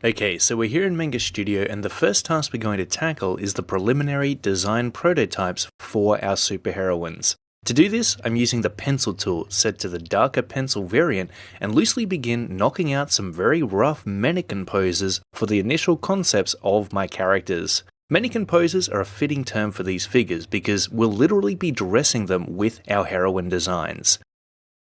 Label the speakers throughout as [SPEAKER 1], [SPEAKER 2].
[SPEAKER 1] Okay, so we're here in Manga Studio, and the first task we're going to tackle is the preliminary design prototypes for our superheroines. To do this, I'm using the pencil tool set to the darker pencil variant and loosely begin knocking out some very rough mannequin poses for the initial concepts of my characters. Mannequin poses are a fitting term for these figures because we'll literally be dressing them with our heroine designs.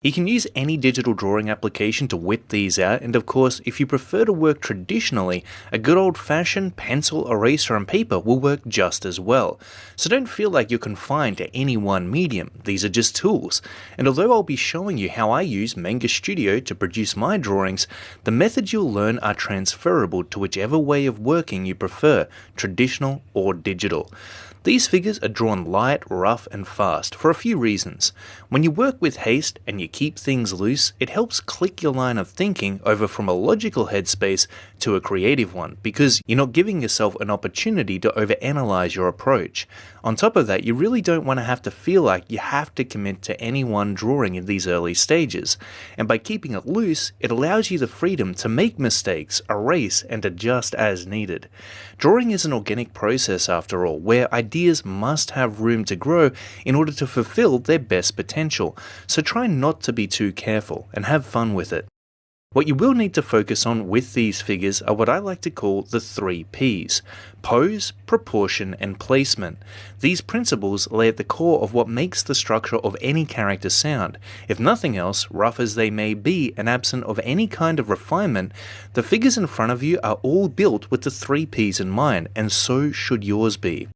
[SPEAKER 1] You can use any digital drawing application to whip these out, and of course, if you prefer to work traditionally, a good old-fashioned pencil, eraser and paper will work just as well. So don't feel like you're confined to any one medium, these are just tools. And although I'll be showing you how I use Manga Studio to produce my drawings, the methods you'll learn are transferable to whichever way of working you prefer, traditional or digital. These figures are drawn light, rough and fast for a few reasons. When you work with haste and you keep things loose, it helps click your line of thinking over from a logical headspace to a creative one, because you're not giving yourself an opportunity to overanalyze your approach. On top of that, you really don't want to have to feel like you have to commit to any one drawing in these early stages, and by keeping it loose, it allows you the freedom to make mistakes, erase and adjust as needed. Drawing is an organic process after all, where ideas must have room to grow in order to fulfill their best potential, so try not to be too careful and have fun with it. What you will need to focus on with these figures are what I like to call the 3 Ps: pose, proportion, and placement. These principles lay at the core of what makes the structure of any character sound. If nothing else, rough as they may be and absent of any kind of refinement, the figures in front of you are all built with the 3 Ps in mind, and so should yours be.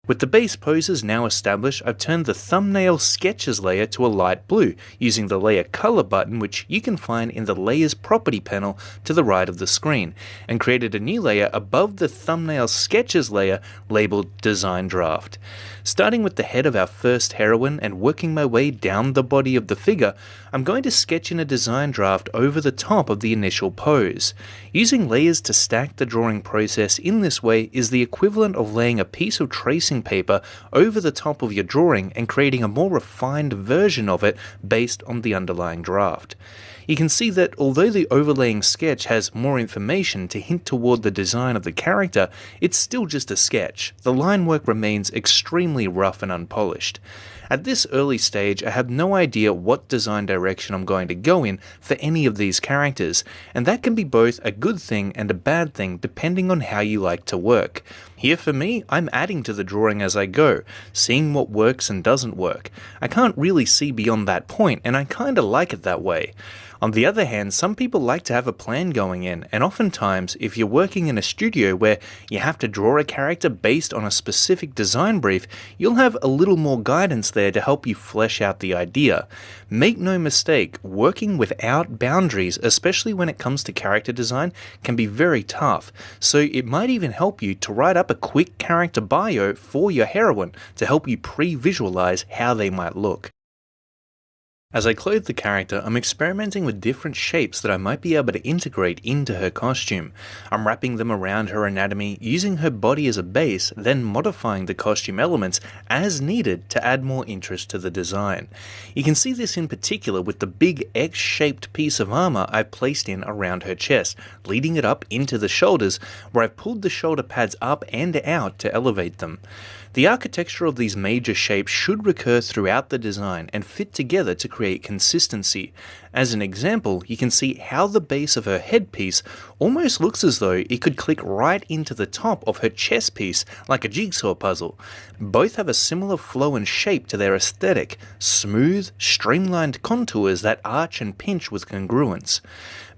[SPEAKER 1] With the base poses now established, I've turned the thumbnail sketches layer to a light blue using the layer color button, which you can find in the layers property panel to the right of the screen, and created a new layer above the thumbnail sketches layer labeled design draft. Starting with the head of our first heroine and working my way down the body of the figure, I'm going to sketch in a design draft over the top of the initial pose. Using layers to stack the drawing process in this way is the equivalent of laying a piece of tracing paper over the top of your drawing and creating a more refined version of it based on the underlying draft. You can see that although the overlaying sketch has more information to hint toward the design of the character, it's still just a sketch. The line work remains extremely rough and unpolished. At this early stage, I have no idea what design direction I'm going to go in for any of these characters, and that can be both a good thing and a bad thing depending on how you like to work. Here for me, I'm adding to the drawing as I go, seeing what works and doesn't work. I can't really see beyond that point, and I kinda like it that way. On the other hand, some people like to have a plan going in, and oftentimes, if you're working in a studio where you have to draw a character based on a specific design brief, you'll have a little more guidance there to help you flesh out the idea. Make no mistake, working without boundaries, especially when it comes to character design, can be very tough, so it might even help you to write up a quick character bio for your heroine to help you pre-visualize how they might look. As I clothe the character, I'm experimenting with different shapes that I might be able to integrate into her costume. I'm wrapping them around her anatomy, using her body as a base, then modifying the costume elements as needed to add more interest to the design. You can see this in particular with the big X-shaped piece of armor I've placed in around her chest, leading it up into the shoulders, where I've pulled the shoulder pads up and out to elevate them. The architecture of these major shapes should recur throughout the design and fit together to create consistency. As an example, you can see how the base of her headpiece almost looks as though it could click right into the top of her chest piece like a jigsaw puzzle. Both have a similar flow and shape to their aesthetic, smooth, streamlined contours that arch and pinch with congruence.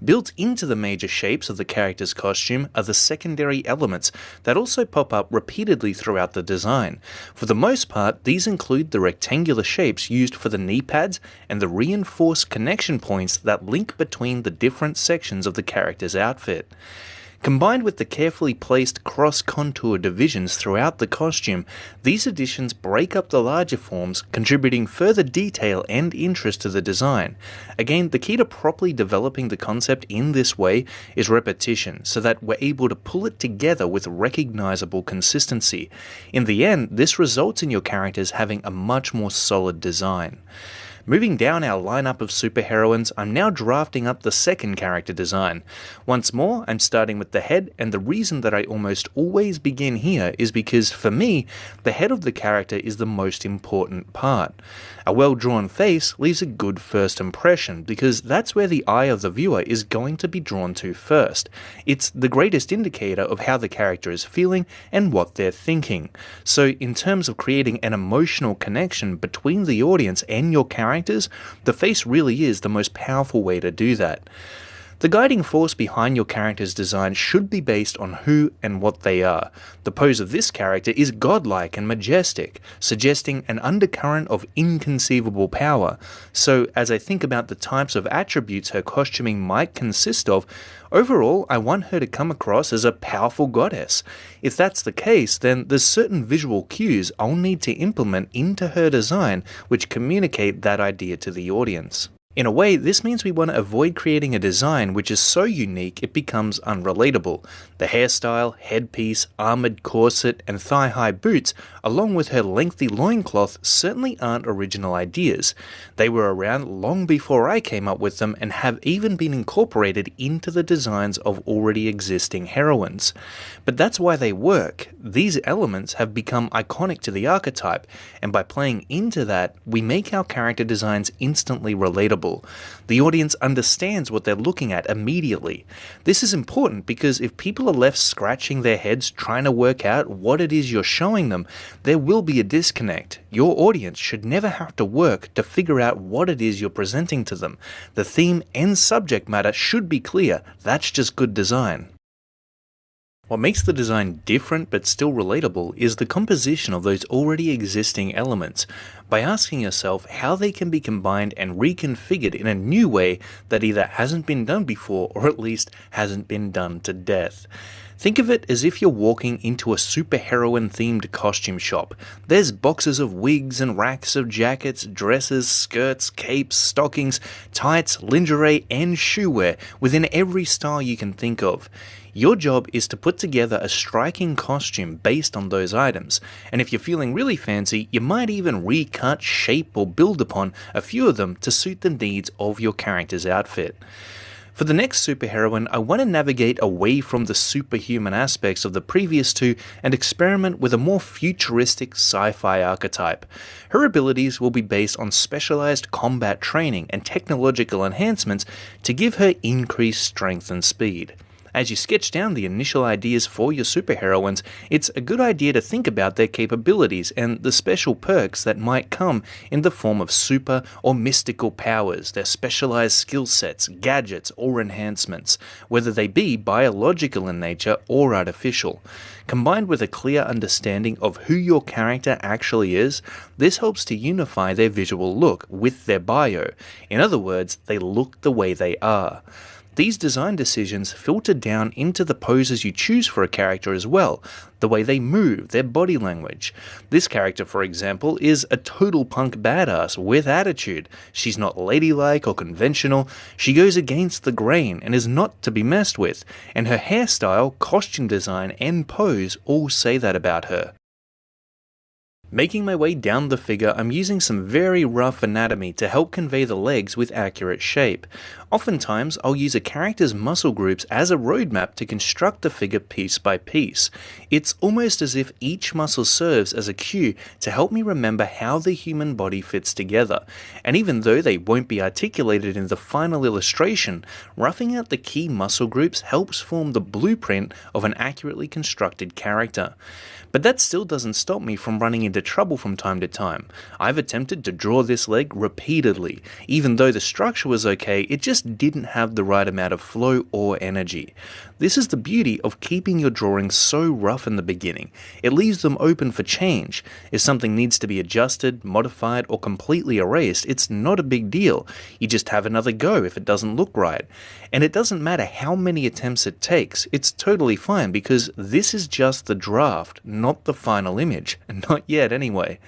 [SPEAKER 1] Built into the major shapes of the character's costume are the secondary elements that also pop up repeatedly throughout the design. For the most part, these include the rectangular shapes used for the knee pads and the reinforced connection points that link between the different sections of the character's outfit. Combined with the carefully placed cross-contour divisions throughout the costume, these additions break up the larger forms, contributing further detail and interest to the design. Again, the key to properly developing the concept in this way is repetition, so that we're able to pull it together with recognizable consistency. In the end, this results in your characters having a much more solid design. Moving down our lineup of superheroines, I'm now drafting up the second character design. Once more, I'm starting with the head, and the reason that I almost always begin here is because, for me, the head of the character is the most important part. A well-drawn face leaves a good first impression, because that's where the eye of the viewer is going to be drawn to first. It's the greatest indicator of how the character is feeling and what they're thinking. So in terms of creating an emotional connection between the audience and your characters, the face really is the most powerful way to do that. The guiding force behind your character's design should be based on who and what they are. The pose of this character is godlike and majestic, suggesting an undercurrent of inconceivable power. So as I think about the types of attributes her costuming might consist of, overall I want her to come across as a powerful goddess. If that's the case, then there's certain visual cues I'll need to implement into her design which communicate that idea to the audience. In a way, this means we want to avoid creating a design which is so unique it becomes unrelatable. The hairstyle, headpiece, armoured corset, and thigh-high boots, along with her lengthy loincloth, certainly aren't original ideas. They were around long before I came up with them and have even been incorporated into the designs of already existing heroines. But that's why they work. These elements have become iconic to the archetype, and by playing into that, we make our character designs instantly relatable. The audience understands what they're looking at immediately. This is important because if people are left scratching their heads trying to work out what it is you're showing them, there will be a disconnect. Your audience should never have to work to figure out what it is you're presenting to them. The theme and subject matter should be clear. That's just good design. What makes the design different but still relatable is the composition of those already existing elements, by asking yourself how they can be combined and reconfigured in a new way that either hasn't been done before or at least hasn't been done to death. Think of it as if you're walking into a superheroine-themed costume shop. There's boxes of wigs and racks of jackets, dresses, skirts, capes, stockings, tights, lingerie, and shoewear within every style you can think of. Your job is to put together a striking costume based on those items, and if you're feeling really fancy, you might even recut, shape, or build upon a few of them to suit the needs of your character's outfit. For the next superheroine, I want to navigate away from the superhuman aspects of the previous two and experiment with a more futuristic sci-fi archetype. Her abilities will be based on specialized combat training and technological enhancements to give her increased strength and speed. As you sketch down the initial ideas for your superheroines, it's a good idea to think about their capabilities and the special perks that might come in the form of super or mystical powers, their specialized skill sets, gadgets, or enhancements, whether they be biological in nature or artificial. Combined with a clear understanding of who your character actually is, this helps to unify their visual look with their bio. In other words, they look the way they are. These design decisions filter down into the poses you choose for a character as well, the way they move, their body language. This character, for example, is a total punk badass with attitude. She's not ladylike or conventional, she goes against the grain and is not to be messed with, and her hairstyle, costume design, and pose all say that about her. Making my way down the figure, I'm using some very rough anatomy to help convey the legs with accurate shape. Oftentimes, I'll use a character's muscle groups as a roadmap to construct the figure piece by piece. It's almost as if each muscle serves as a cue to help me remember how the human body fits together. And even though they won't be articulated in the final illustration, roughing out the key muscle groups helps form the blueprint of an accurately constructed character. But that still doesn't stop me from running into trouble from time to time. I've attempted to draw this leg repeatedly. Even though the structure was okay, it just didn't have the right amount of flow or energy. This is the beauty of keeping your drawings so rough in the beginning. It leaves them open for change. If something needs to be adjusted, modified, or completely erased, it's not a big deal. You just have another go if it doesn't look right. And it doesn't matter how many attempts it takes, it's totally fine because this is just the draft, not the final image. Not yet anyway.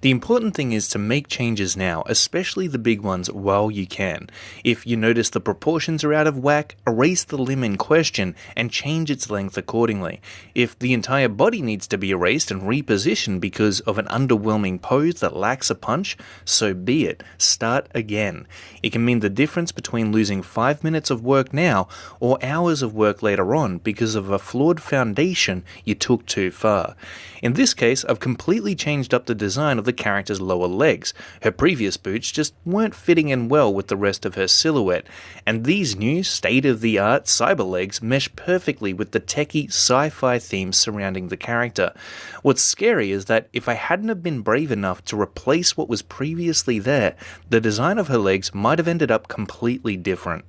[SPEAKER 1] The important thing is to make changes now, especially the big ones, while you can. If you notice the proportions are out of whack, erase the limb in question and change its length accordingly. If the entire body needs to be erased and repositioned because of an underwhelming pose that lacks a punch, so be it. Start again. It can mean the difference between losing 5 minutes of work now or hours of work later on because of a flawed foundation you took too far. In this case, I've completely changed up the design of the character's lower legs. Her previous boots just weren't fitting in well with the rest of her silhouette, and these new state-of-the-art cyber legs mesh perfectly with the techie sci-fi themes surrounding the character. What's scary is that if I hadn't have been brave enough to replace what was previously there, the design of her legs might have ended up completely different.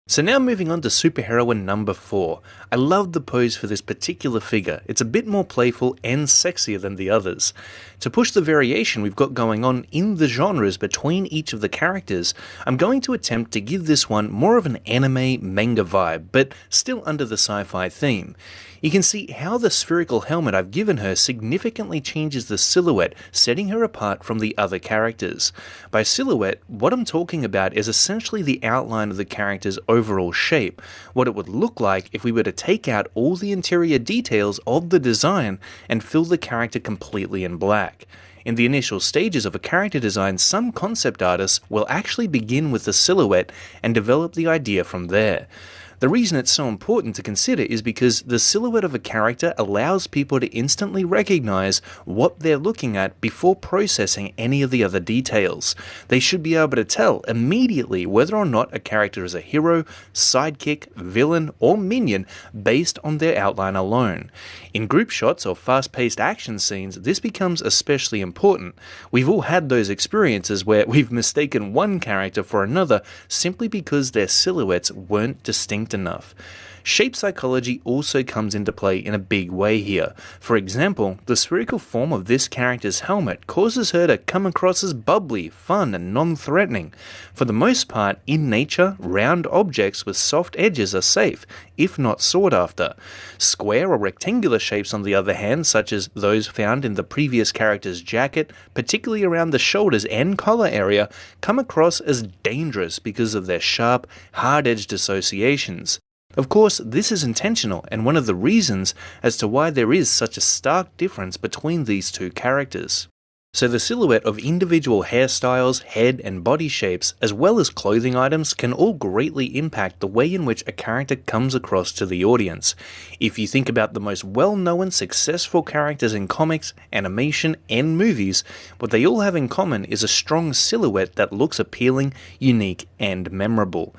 [SPEAKER 1] So now moving on to superheroine number 4. I love the pose for this particular figure. It's a bit more playful and sexier than the others. To push the variation we've got going on in the genres between each of the characters, I'm going to attempt to give this one more of an anime manga vibe, but still under the sci-fi theme. You can see how the spherical helmet I've given her significantly changes the silhouette, setting her apart from the other characters. By silhouette, what I'm talking about is essentially the outline of the character's overall shape, what it would look like if we were to take out all the interior details of the design and fill the character completely in black. In the initial stages of a character design, some concept artists will actually begin with the silhouette and develop the idea from there. The reason it's so important to consider is because the silhouette of a character allows people to instantly recognize what they're looking at before processing any of the other details. They should be able to tell immediately whether or not a character is a hero, sidekick, villain, or minion based on their outline alone. In group shots or fast-paced action scenes, this becomes especially important. We've all had those experiences where we've mistaken one character for another simply because their silhouettes weren't distinct enough. Shape psychology also comes into play in a big way here. For example, the spherical form of this character's helmet causes her to come across as bubbly, fun, and non-threatening. For the most part, in nature, round objects with soft edges are safe, if not sought after. Square or rectangular shapes, on the other hand, such as those found in the previous character's jacket, particularly around the shoulders and collar area, come across as dangerous because of their sharp, hard-edged associations. Of course, this is intentional and one of the reasons as to why there is such a stark difference between these two characters. So the silhouette of individual hairstyles, head and body shapes, as well as clothing items, can all greatly impact the way in which a character comes across to the audience. If you think about the most well-known successful characters in comics, animation and movies, what they all have in common is a strong silhouette that looks appealing, unique and memorable.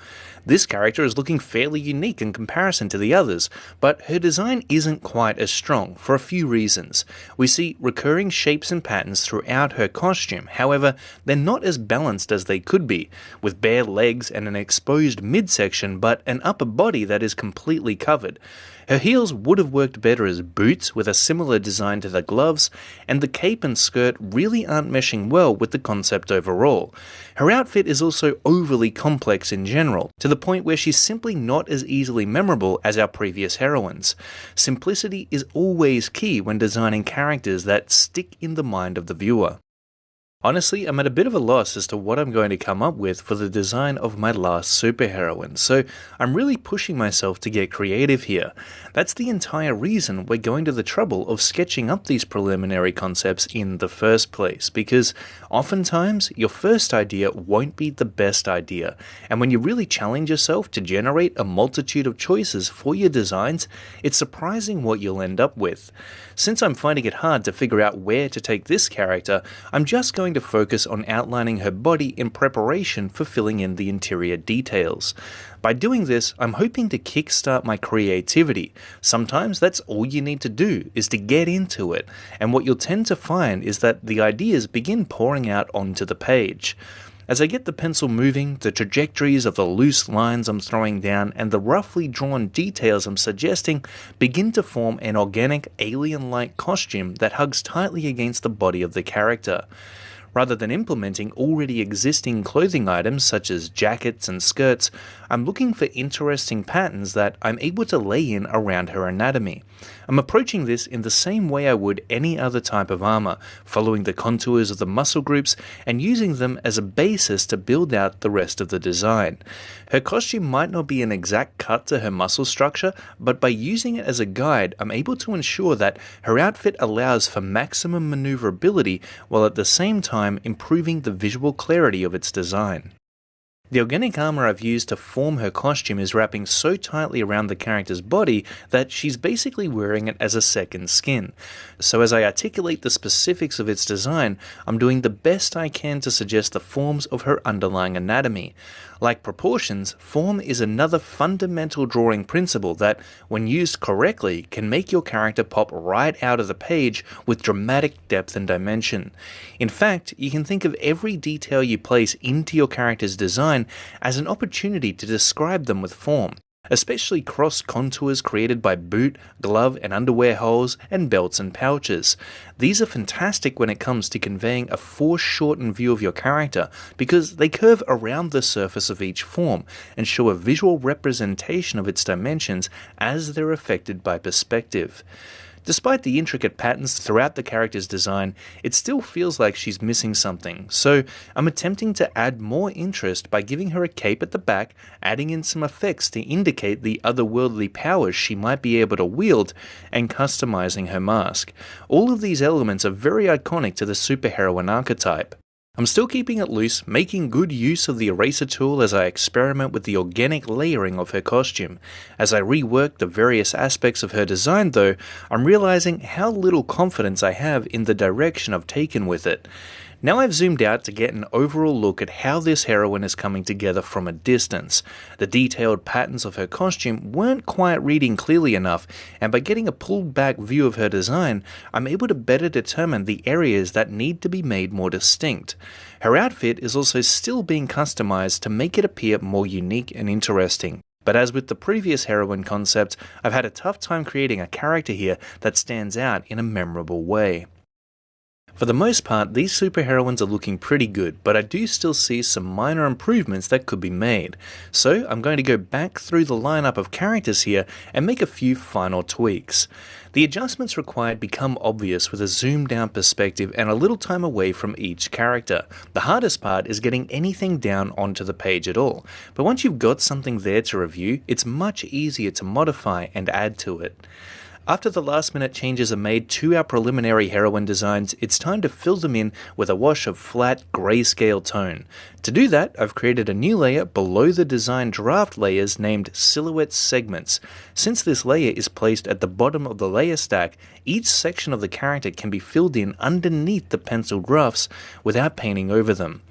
[SPEAKER 1] This character is looking fairly unique in comparison to the others, but her design isn't quite as strong for a few reasons. We see recurring shapes and patterns throughout her costume, however, they're not as balanced as they could be, with bare legs and an exposed midsection but an upper body that is completely covered. Her heels would have worked better as boots with a similar design to the gloves, and the cape and skirt really aren't meshing well with the concept overall. Her outfit is also overly complex in general, to the point where she's simply not as easily memorable as our previous heroines. Simplicity is always key when designing characters that stick in the mind of the viewer. Honestly, I'm at a bit of a loss as to what I'm going to come up with for the design of my last superheroine, so I'm really pushing myself to get creative here. That's the entire reason we're going to the trouble of sketching up these preliminary concepts in the first place, because oftentimes your first idea won't be the best idea, and when you really challenge yourself to generate a multitude of choices for your designs, it's surprising what you'll end up with. Since I'm finding it hard to figure out where to take this character, I'm just going to focus on outlining her body in preparation for filling in the interior details. By doing this, I'm hoping to kickstart my creativity. Sometimes that's all you need to do, is to get into it, and what you'll tend to find is that the ideas begin pouring out onto the page. As I get the pencil moving, the trajectories of the loose lines I'm throwing down and the roughly drawn details I'm suggesting begin to form an organic, alien-like costume that hugs tightly against the body of the character. Rather than implementing already existing clothing items such as jackets and skirts, I'm looking for interesting patterns that I'm able to lay in around her anatomy. I'm approaching this in the same way I would any other type of armor, following the contours of the muscle groups and using them as a basis to build out the rest of the design. Her costume might not be an exact cut to her muscle structure, but by using it as a guide, I'm able to ensure that her outfit allows for maximum maneuverability while at the same time improving the visual clarity of its design. The organic armor I've used to form her costume is wrapping so tightly around the character's body that she's basically wearing it as a second skin. So as I articulate the specifics of its design, I'm doing the best I can to suggest the forms of her underlying anatomy. Like proportions, form is another fundamental drawing principle that, when used correctly, can make your character pop right out of the page with dramatic depth and dimension. In fact, you can think of every detail you place into your character's design as an opportunity to describe them with form, especially cross contours created by boot, glove, and underwear holes, and belts and pouches. These are fantastic when it comes to conveying a foreshortened view of your character because they curve around the surface of each form and show a visual representation of its dimensions as they're affected by perspective. Despite the intricate patterns throughout the character's design, it still feels like she's missing something, so I'm attempting to add more interest by giving her a cape at the back, adding in some effects to indicate the otherworldly powers she might be able to wield, and customizing her mask. All of these elements are very iconic to the superheroine archetype. I'm still keeping it loose, making good use of the eraser tool as I experiment with the organic layering of her costume. As I rework the various aspects of her design though, I'm realizing how little confidence I have in the direction I've taken with it. Now I've zoomed out to get an overall look at how this heroine is coming together from a distance. The detailed patterns of her costume weren't quite reading clearly enough, and by getting a pulled back view of her design, I'm able to better determine the areas that need to be made more distinct. Her outfit is also still being customized to make it appear more unique and interesting. But as with the previous heroine concept, I've had a tough time creating a character here that stands out in a memorable way. For the most part, these superheroines are looking pretty good, but I do still see some minor improvements that could be made. So I'm going to go back through the lineup of characters here and make a few final tweaks. The adjustments required become obvious with a zoomed down perspective and a little time away from each character. The hardest part is getting anything down onto the page at all, but once you've got something there to review, it's much easier to modify and add to it. After the last minute changes are made to our preliminary heroine designs, it's time to fill them in with a wash of flat grayscale tone. To do that, I've created a new layer below the design draft layers named Silhouette Segments. Since this layer is placed at the bottom of the layer stack, each section of the character can be filled in underneath the penciled roughs without painting over them.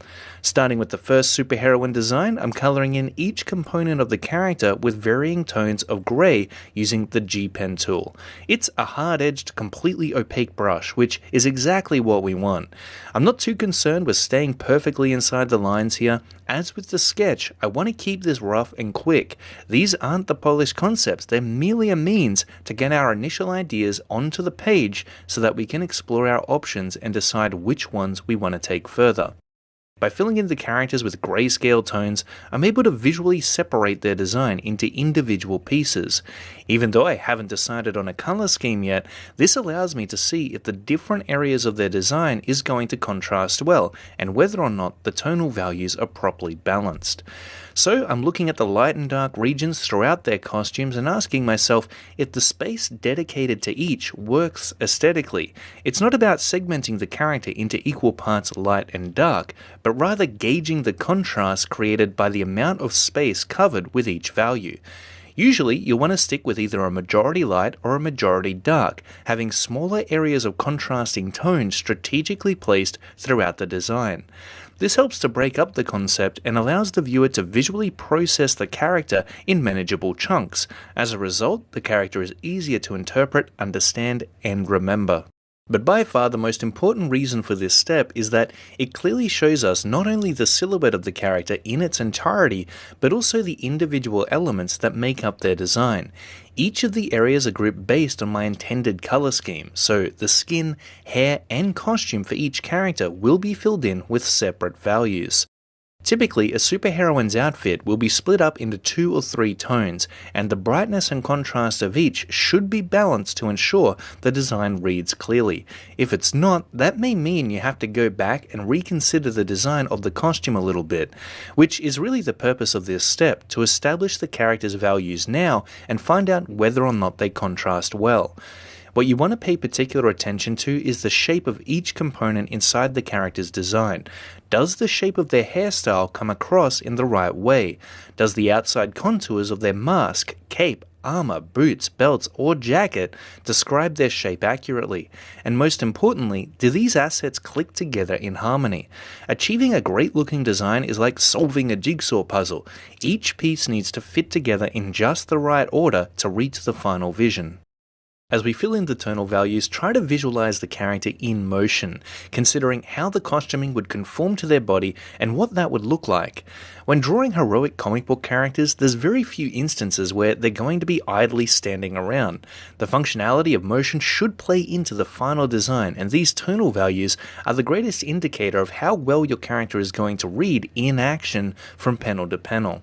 [SPEAKER 1] Starting with the first superheroine design, I'm coloring in each component of the character with varying tones of grey using the G-Pen tool. It's a hard-edged, completely opaque brush, which is exactly what we want. I'm not too concerned with staying perfectly inside the lines here. As with the sketch, I want to keep this rough and quick. These aren't the polished concepts, they're merely a means to get our initial ideas onto the page so that we can explore our options and decide which ones we want to take further. By filling in the characters with grayscale tones, I'm able to visually separate their design into individual pieces. Even though I haven't decided on a color scheme yet, this allows me to see if the different areas of their design is going to contrast well, and whether or not the tonal values are properly balanced. So I'm looking at the light and dark regions throughout their costumes and asking myself if the space dedicated to each works aesthetically. It's not about segmenting the character into equal parts light and dark, but rather gauging the contrast created by the amount of space covered with each value. Usually, you'll want to stick with either a majority light or a majority dark, having smaller areas of contrasting tones strategically placed throughout the design. This helps to break up the concept and allows the viewer to visually process the character in manageable chunks. As a result, the character is easier to interpret, understand, and remember. But by far the most important reason for this step is that it clearly shows us not only the silhouette of the character in its entirety, but also the individual elements that make up their design. Each of the areas are grouped based on my intended color scheme, so the skin, hair, and costume for each character will be filled in with separate values. Typically, a superheroine's outfit will be split up into 2 or 3 tones, and the brightness and contrast of each should be balanced to ensure the design reads clearly. If it's not, that may mean you have to go back and reconsider the design of the costume a little bit, which is really the purpose of this step, to establish the character's values now and find out whether or not they contrast well. What you want to pay particular attention to is the shape of each component inside the character's design. Does the shape of their hairstyle come across in the right way? Does the outside contours of their mask, cape, armor, boots, belts, or jacket describe their shape accurately? And most importantly, do these assets click together in harmony? Achieving a great-looking design is like solving a jigsaw puzzle. Each piece needs to fit together in just the right order to reach the final vision. As we fill in the tonal values, try to visualize the character in motion, considering how the costuming would conform to their body and what that would look like. When drawing heroic comic book characters, there's very few instances where they're going to be idly standing around. The functionality of motion should play into the final design, and these tonal values are the greatest indicator of how well your character is going to read in action from panel to panel.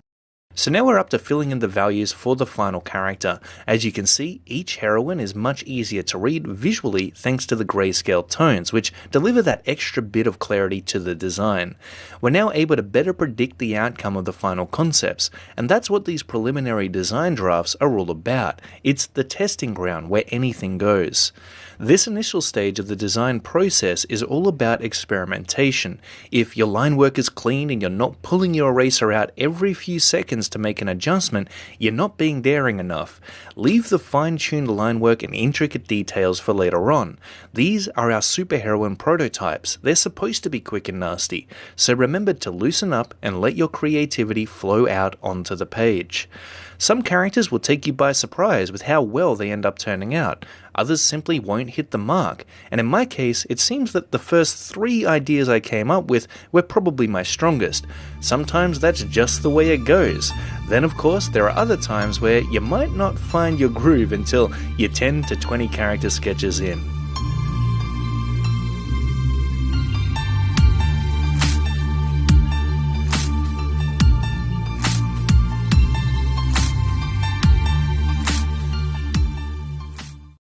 [SPEAKER 1] So now we're up to filling in the values for the final character. As you can see, each heroine is much easier to read visually thanks to the grayscale tones, which deliver that extra bit of clarity to the design. We're now able to better predict the outcome of the final concepts, and that's what these preliminary design drafts are all about. It's the testing ground where anything goes. This initial stage of the design process is all about experimentation. If your line work is clean and you're not pulling your eraser out every few seconds to make an adjustment, you're not being daring enough. Leave the fine-tuned line work and intricate details for later on. These are our superheroine prototypes. They're supposed to be quick and nasty, so remember to loosen up and let your creativity flow out onto the page. Some characters will take you by surprise with how well they end up turning out. Others simply won't hit the mark, and in my case, it seems that the first 3 ideas I came up with were probably my strongest. Sometimes that's just the way it goes. Then of course, there are other times where you might not find your groove until you're 10 to 20 character sketches in.